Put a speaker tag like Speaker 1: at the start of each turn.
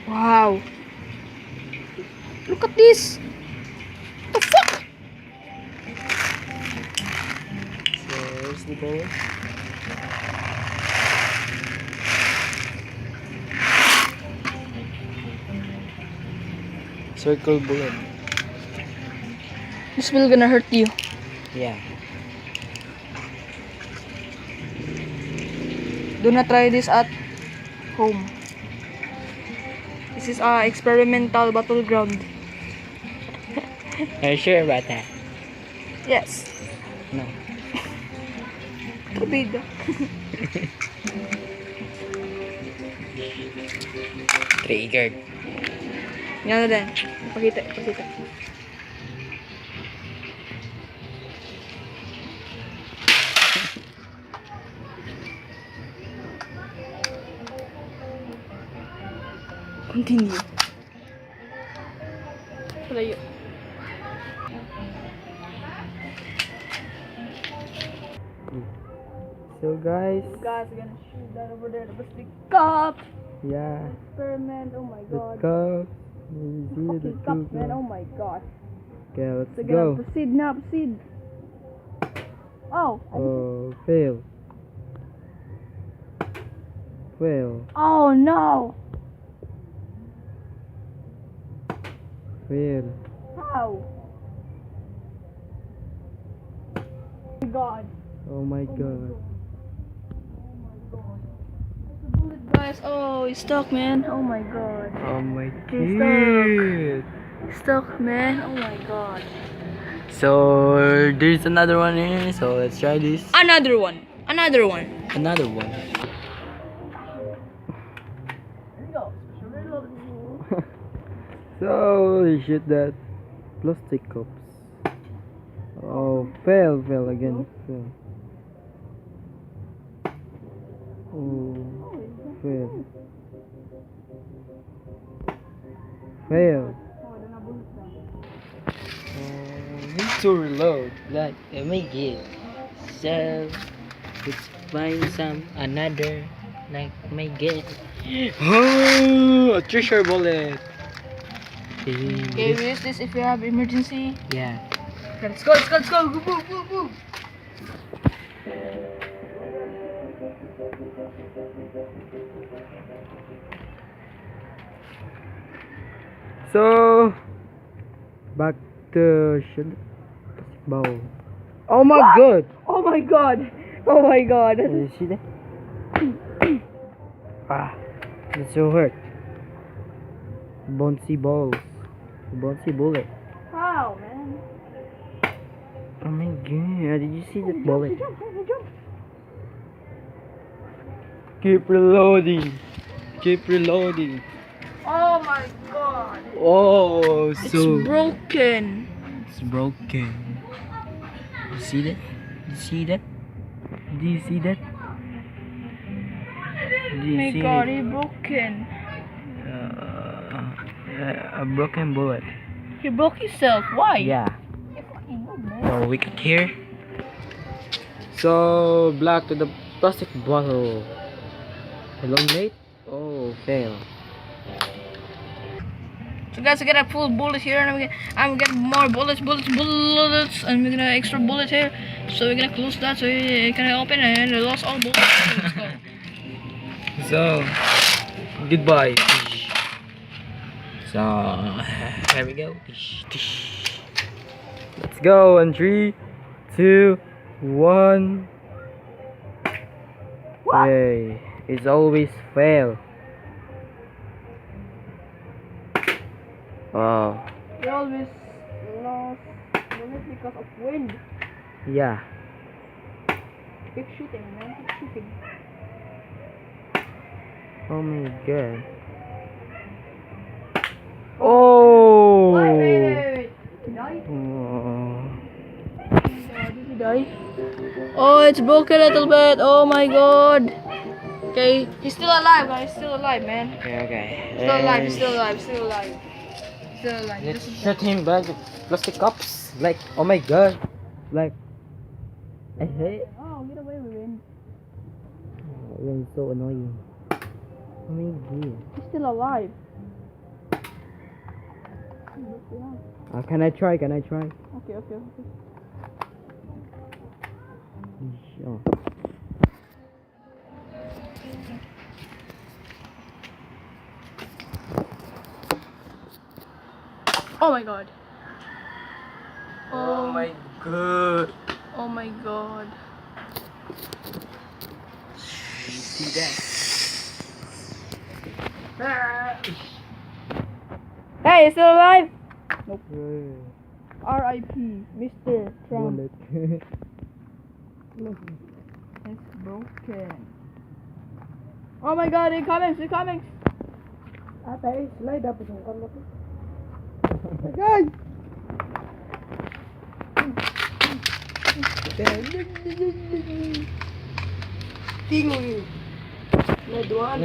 Speaker 1: Wow. Look at this. What the fuck?
Speaker 2: So where's the ball? Circle bullet.
Speaker 1: This will gonna hurt you.
Speaker 2: Yeah.
Speaker 1: Do not try this at home. This is a experimental battleground.
Speaker 2: Are you sure about that?
Speaker 1: Yes.
Speaker 2: No.
Speaker 1: Kabida.
Speaker 2: Triggered.
Speaker 1: Yan na din. Pakita. Continue. Palayo.
Speaker 2: So guys,
Speaker 1: Guys, we're gonna shoot that over there. The plastic cup.
Speaker 2: yeah,
Speaker 1: Experiment. Oh my
Speaker 2: the
Speaker 1: god.
Speaker 2: cup. You see the
Speaker 1: Fucking cup,
Speaker 2: two
Speaker 1: man.
Speaker 2: cups.
Speaker 1: Oh my god.
Speaker 2: Okay, let's
Speaker 1: So
Speaker 2: go.
Speaker 1: gonna proceed now. Proceed. Oh.
Speaker 2: Oh, fail. Fail.
Speaker 1: Oh no.
Speaker 2: Fail.
Speaker 1: How? Oh my god.
Speaker 2: Oh my god.
Speaker 1: The bullet, guys. Oh, it's stuck, man. Oh my god.
Speaker 2: Oh my
Speaker 1: It's
Speaker 2: god.
Speaker 1: It's stuck, man. Oh my god.
Speaker 2: So there's another one here. So let's try this.
Speaker 1: Another one.
Speaker 2: Another one. So you shoot that plastic cups. Oh, fail again. Fail. Oh, fail. Fail. Need to reload. Like, oh my god. So let's find some another. Like, oh my god. Oh, a treasure bullet.
Speaker 1: Okay, we use this if you have emergency.
Speaker 2: Yeah.
Speaker 1: Okay, let's go. Go.
Speaker 2: So back to plastic bowl. Oh my god!
Speaker 1: Oh my god. Oh my god.
Speaker 2: Did you see that? Ah, it's so hurt. Bouncy balls. Bouncy bullet.
Speaker 1: How, man?
Speaker 2: Oh my god, did you see that bullet?
Speaker 1: Jump.
Speaker 2: Keep reloading. Keep reloading.
Speaker 1: Oh my god.
Speaker 2: Oh,
Speaker 1: It's
Speaker 2: so
Speaker 1: broken.
Speaker 2: it's broken. You see that? You see that? Do you see that? Do you
Speaker 1: My
Speaker 2: see
Speaker 1: god,
Speaker 2: it?
Speaker 1: it's broken.
Speaker 2: A broken bullet.
Speaker 1: He broke himself. Why?
Speaker 2: Yeah.
Speaker 1: You fucking noob, man.
Speaker 2: Oh, we could hear. So black to the plastic bottle. Hello, mate. Oh, fail.
Speaker 1: So guys, I got a full bullet here, and I'm getting more bullets, and we're gonna extra bullets here. So we're gonna close that so we can open and I lost all bullets. So let's go.
Speaker 2: So goodbye. So here we go. Let's go in 3, 2, 1. Hey, it's always fail. Wow.
Speaker 1: We always lost bullets because of wind.
Speaker 2: Yeah.
Speaker 1: Keep shooting, man. Keep shooting.
Speaker 2: Oh my god. Oh.
Speaker 1: Wait. Did I?
Speaker 2: Oh.
Speaker 1: Did he die? Oh, it's broken a little bit. Oh my god. Okay, he's still alive, guys. Still alive, man.
Speaker 2: Okay.
Speaker 1: Still alive. He's still alive. Still alive. Still alive.
Speaker 2: Let's
Speaker 1: Just-
Speaker 2: shut him back with plastic cups. Like, oh my god. Like, I hate.
Speaker 1: Oh, get away with him.
Speaker 2: Oh, it's so annoying. Oh my god.
Speaker 1: He's still alive.
Speaker 2: Can I try? Can I try?
Speaker 1: Okay.
Speaker 2: Oh.
Speaker 1: Oh my god.
Speaker 2: Oh my god.
Speaker 1: Oh my god.
Speaker 2: You see that?
Speaker 1: Hey, you still alive? Nope.
Speaker 2: Uh,
Speaker 1: R.I.P. Mr. Trump.
Speaker 2: bullet.
Speaker 1: It's broken. Oh my god, they're coming.
Speaker 3: Ate, slide up sa kamot. Agay! Tingoy. Naduan.